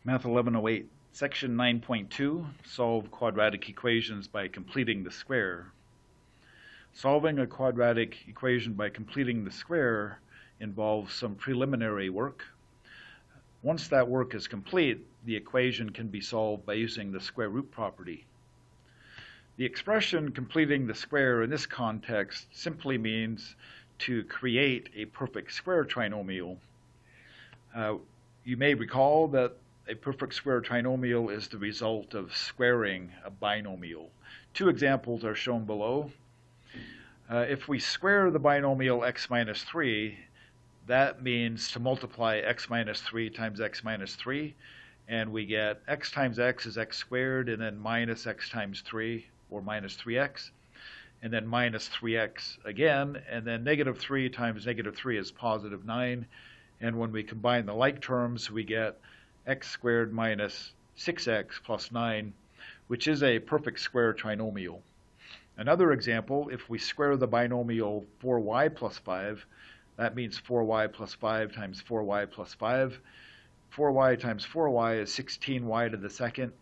Math 1108, Section 9.2, Solve quadratic equations by completing the square. Solving a quadratic equation by completing the square involves some preliminary work. Once that work is complete, the equation can be solved by using the square root property. The expression completing the square in this context simply means to create a perfect square trinomial. You may recall that a perfect square trinomial is the result of squaring a binomial. Two examples are shown below. If we square the binomial x minus 3, that means to multiply x minus 3 times x minus 3, and we get x times x is x squared, and then minus x times 3, or minus 3x, and then minus 3x again, and then negative 3 times negative 3 is positive 9, and when we combine the like terms, we get x squared minus 6x plus 9, which is a perfect square trinomial. Another example, if we square the binomial 4y plus 5, that means 4y plus 5 times 4y plus 5. 4y times 4y is 16y to the second,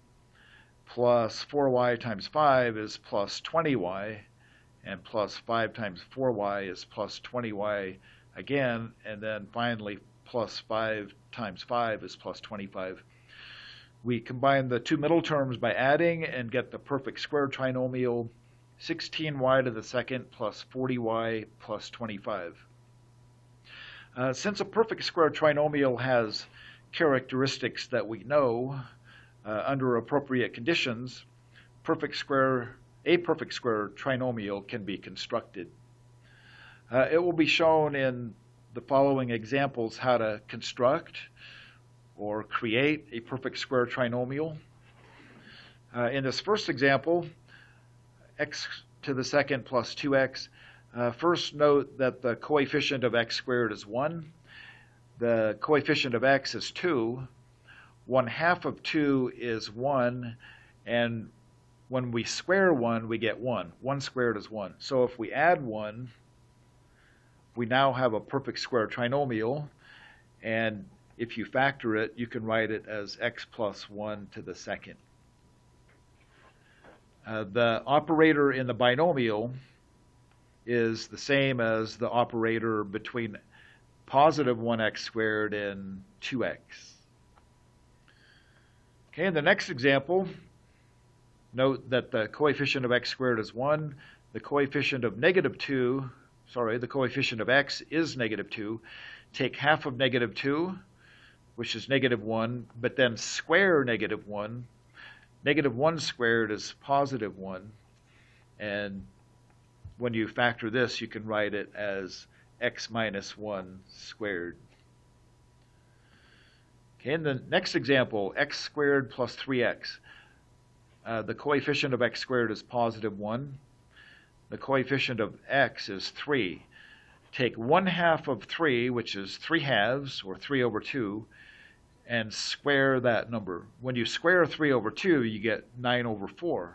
plus 4y times 5 is plus 20y, and plus 5 times 4y is plus 20y again, and then finally plus 5 times 5 is plus 25. We combine the two middle terms by adding and get the perfect square trinomial 16y to the second plus 40y plus 25. Since a perfect square trinomial has characteristics that we know under appropriate conditions, a perfect square trinomial can be constructed. It will be shown in the following examples how to construct or create a perfect square trinomial. In this first example, x to the second plus 2x. First note that the coefficient of x squared is 1. The coefficient of x is 2. 1/2 of 2 is 1, and when we square 1, we get 1. 1 squared is 1. So if we add 1, we now have a perfect square trinomial, and if you factor it, you can write it as x plus 1 to the second. The operator in the binomial is the same as the operator between positive 1x squared and 2x. Okay, in the next example, note that the coefficient of x squared is 1. The coefficient of the coefficient of x is negative 2. Take half of negative 2, which is negative 1, but then square negative 1. Negative 1 squared is positive 1, and when you factor this, you can write it as x minus 1 squared. Okay, in the next example, x squared plus 3x. The coefficient of x squared is positive 1. The coefficient of x is 3. Take 1/2 of 3, which is 3/2, or 3 over 2, and square that number. When you square 3 over 2, you get 9 over 4.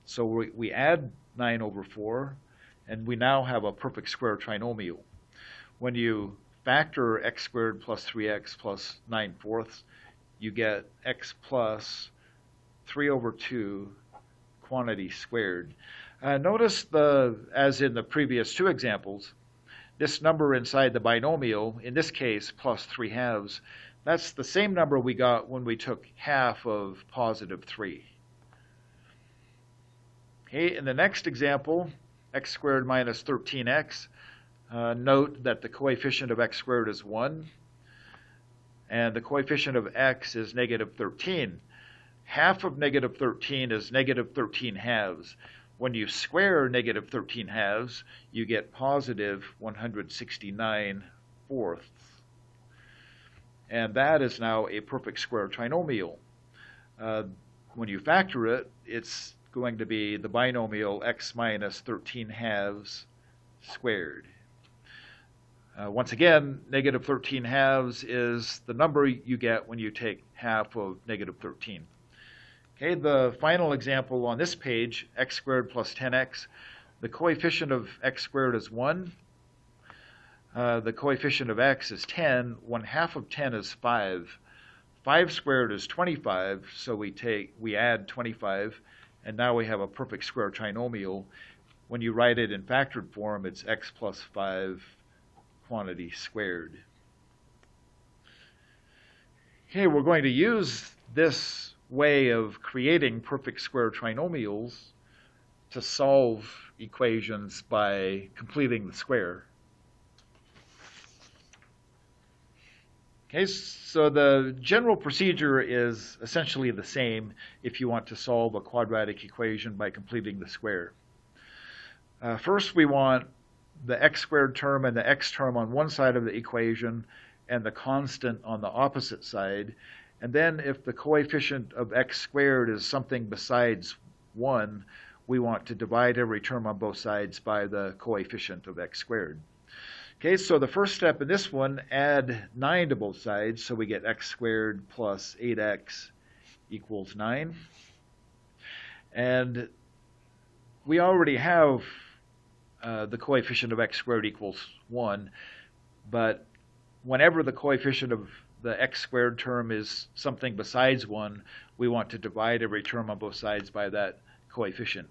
So we add 9 over 4, and we now have a perfect square trinomial. When you factor x squared plus 3x plus 9/4, you get x plus 3 over 2 quantity squared. Notice, as in the previous two examples, this number inside the binomial, in this case plus 3/2, that's the same number we got when we took half of positive 3. Okay, in the next example, x squared minus 13x, note that the coefficient of x squared is 1, and the coefficient of x is negative 13. Half of negative 13 is negative 13/2. When you square negative 13/2, you get positive 169/4. And that is now a perfect square trinomial. When you factor it, it's going to be the binomial x minus 13/2 squared. Once again, negative 13/2 is the number you get when you take half of negative 13. Okay, the final example on this page, x squared plus 10x. The coefficient of x squared is 1. The coefficient of x is 10. 1/2 of 10 is 5. 5 squared is 25, so we add 25, and now we have a perfect square trinomial. When you write it in factored form, it's x plus 5 quantity squared. Okay, we're going to use this way of creating perfect square trinomials to solve equations by completing the square. Okay, so the general procedure is essentially the same if you want to solve a quadratic equation by completing the square. First, we want the x squared term and the x term on one side of the equation and the constant on the opposite side. And then if the coefficient of x squared is something besides 1, we want to divide every term on both sides by the coefficient of x squared. Okay, so the first step in this one, add 9 to both sides, so we get x squared plus 8x equals 9. And we already have the coefficient of x squared equals 1, but whenever the coefficient of the x squared term is something besides 1, we want to divide every term on both sides by that coefficient.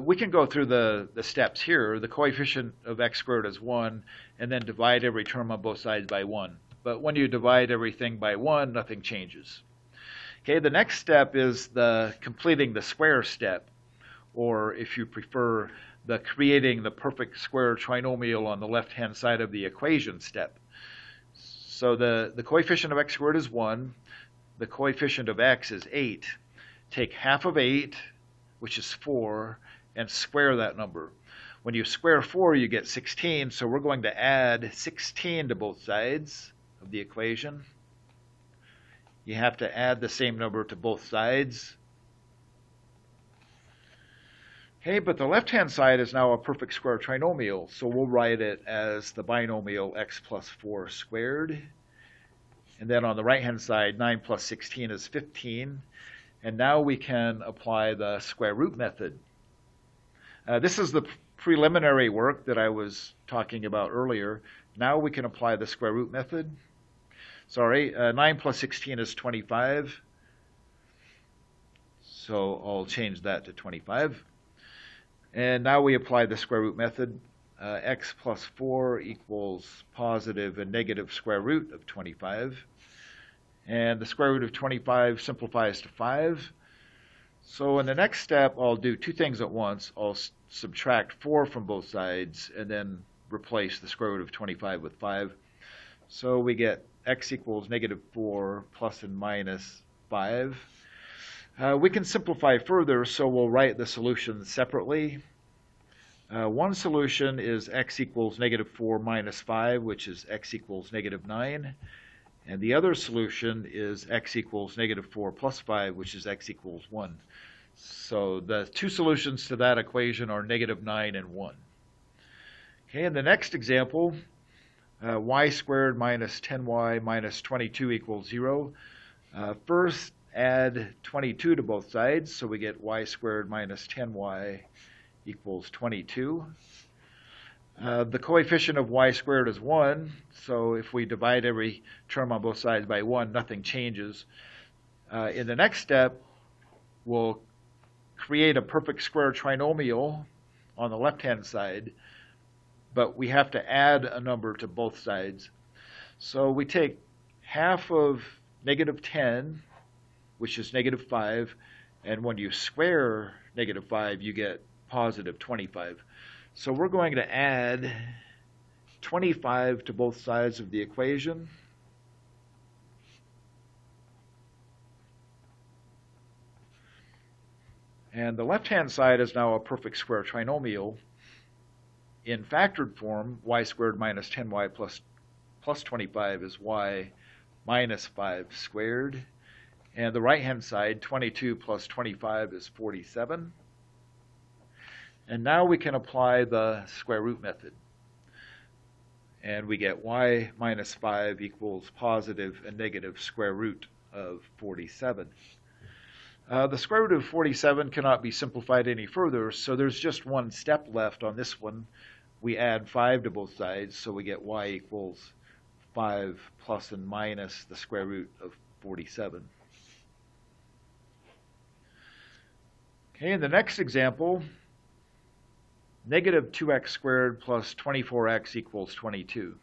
We can go through the steps here. The coefficient of x squared is 1, and then divide every term on both sides by 1. But when you divide everything by 1, nothing changes. Okay, the next step is the completing the square step, or if you prefer, the creating the perfect square trinomial on the left-hand side of the equation step. So the coefficient of x squared is 1. The coefficient of x is 8. Take half of 8, which is 4, and square that number. When you square 4, you get 16, so we're going to add 16 to both sides of the equation. You have to add the same number to both sides. Okay, but the left-hand side is now a perfect square trinomial, so we'll write it as the binomial x plus 4 squared. And then on the right-hand side, 9 plus 16 is 15. And now we can apply the square root method. This is the preliminary work that I was talking about earlier. Now we can apply the square root method. 9 plus 16 is 25. So I'll change that to 25. And now we apply the square root method. X plus 4 equals positive and negative square root of 25. And the square root of 25 simplifies to 5. So in the next step, I'll do two things at once. I'll subtract 4 from both sides and then replace the square root of 25 with 5. So we get x equals negative 4 plus and minus 5. We can simplify further, so we'll write the solutions separately. One solution is x equals negative 4 minus 5, which is x equals negative 9. And the other solution is x equals negative 4 plus 5, which is x equals 1. So the two solutions to that equation are negative 9 and 1. Okay, in the next example, y squared minus 10y minus 22 equals 0. First, add 22 to both sides, so we get y squared minus 10y equals 22. The coefficient of y squared is 1, so if we divide every term on both sides by 1, nothing changes. In the next step, we'll create a perfect square trinomial on the left-hand side, but we have to add a number to both sides. So we take half of negative 10, which is negative 5, and when you square negative 5, you get positive 25. So we're going to add 25 to both sides of the equation. And the left-hand side is now a perfect square trinomial. In factored form, y squared minus 10y plus 25 is y minus 5 squared. And the right-hand side, 22 plus 25 is 47. And now we can apply the square root method. And we get y minus 5 equals positive and negative square root of 47. The square root of 47 cannot be simplified any further, so there's just one step left on this one. We add 5 to both sides, so we get y equals 5 plus and minus the square root of 47. Okay, in the next example, negative 2x squared plus 24x equals 22.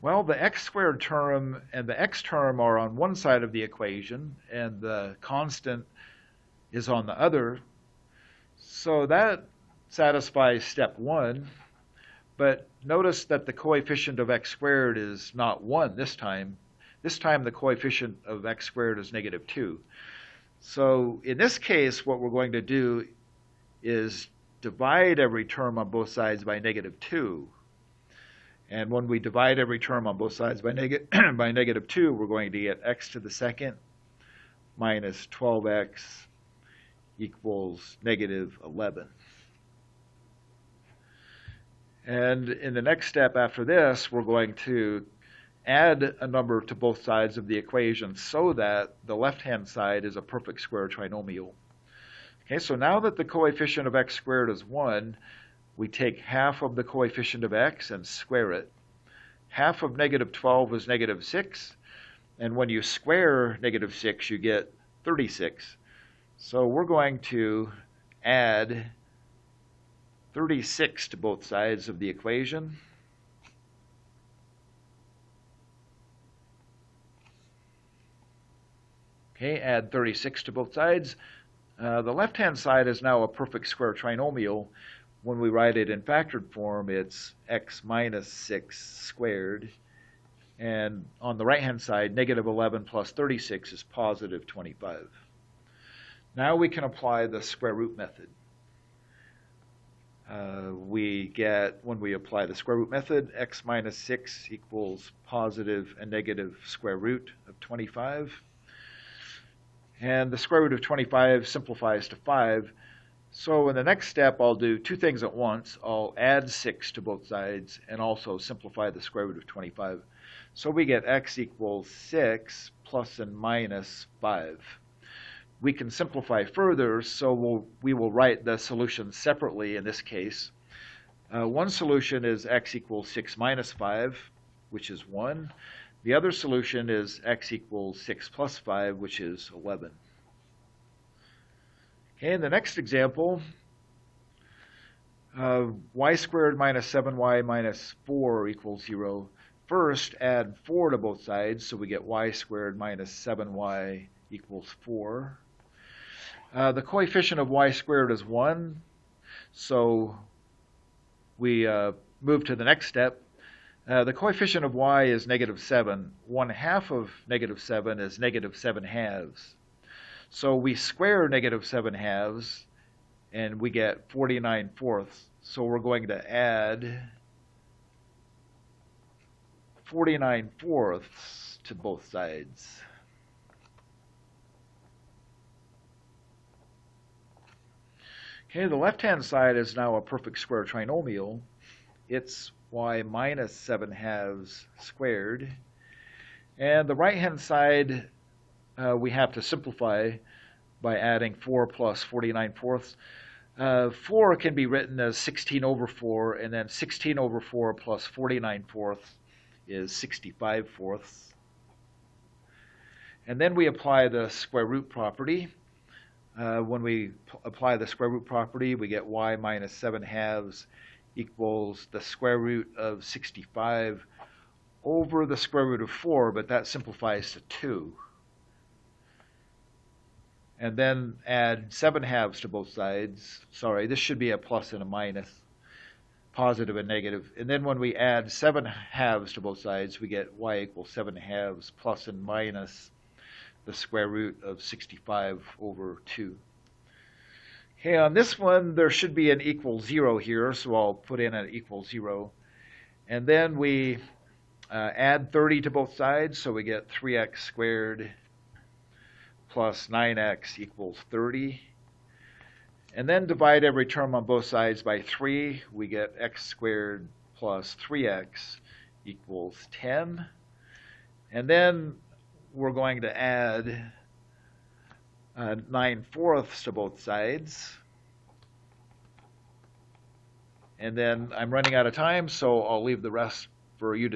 Well, the x squared term and the x term are on one side of the equation, and the constant is on the other. So that satisfies step 1. But notice that the coefficient of x squared is not 1 this time. This time the coefficient of x squared is negative 2. So in this case, what we're going to do is divide every term on both sides by negative 2. And when we divide every term on both sides by, by negative 2, we're going to get x to the second minus 12x equals negative 11. And in the next step after this, we're going to add a number to both sides of the equation so that the left-hand side is a perfect square trinomial. Okay, so now that the coefficient of x squared is 1, we take half of the coefficient of x and square it. Half of negative 12 is negative 6, and when you square negative 6, you get 36. So we're going to add 36 to both sides of the equation. Okay, add 36 to both sides. The left-hand side is now a perfect square trinomial. When we write it in factored form, it's x minus 6 squared. And on the right-hand side, negative 11 plus 36 is positive 25. Now we can apply the square root method. We get, when we apply the square root method, x minus 6 equals positive and negative square root of 25. And the square root of 25 simplifies to 5. So in the next step, I'll do two things at once. I'll add 6 to both sides and also simplify the square root of 25. So we get x equals 6 plus and minus 5. We can simplify further, so we will write the solution separately in this case. One solution is x equals 6 minus 5, which is 1. The other solution is x equals 6 plus 5, which is 11. Okay, in the next example, y squared minus 7y minus 4 equals 0. First, add 4 to both sides, so we get y squared minus 7y equals 4. The coefficient of y squared is 1, so we move to the next step. The coefficient of y is negative 7. 1/2 of negative 7 is negative 7/2. So we square negative 7/2, and we get 49/4. So we're going to add 49/4 to both sides. Okay, the left-hand side is now a perfect square trinomial. It's y minus 7/2 squared. And the right-hand side, we have to simplify by adding 4 plus 49/4. 4 can be written as 16 over 4, and then 16 over 4 plus 49/4 is 65/4. And then we apply the square root property. When we apply the square root property, we get y minus 7/2 equals the square root of 65 over the square root of 4, but that simplifies to 2. And then add 7/2 to both sides. Sorry, this should be a plus and a minus, positive and negative. And then when we add 7/2 to both sides, we get y equals 7/2 plus and minus the square root of 65 over 2. Okay, on this one, there should be an equal 0 here, so I'll put in an equal 0. And then we add 30 to both sides, so we get 3x squared plus 9x equals 30. And then divide every term on both sides by 3. We get x squared plus 3x equals 10. And then we're going to add 9/4 to both sides. And then I'm running out of time, so I'll leave the rest for you to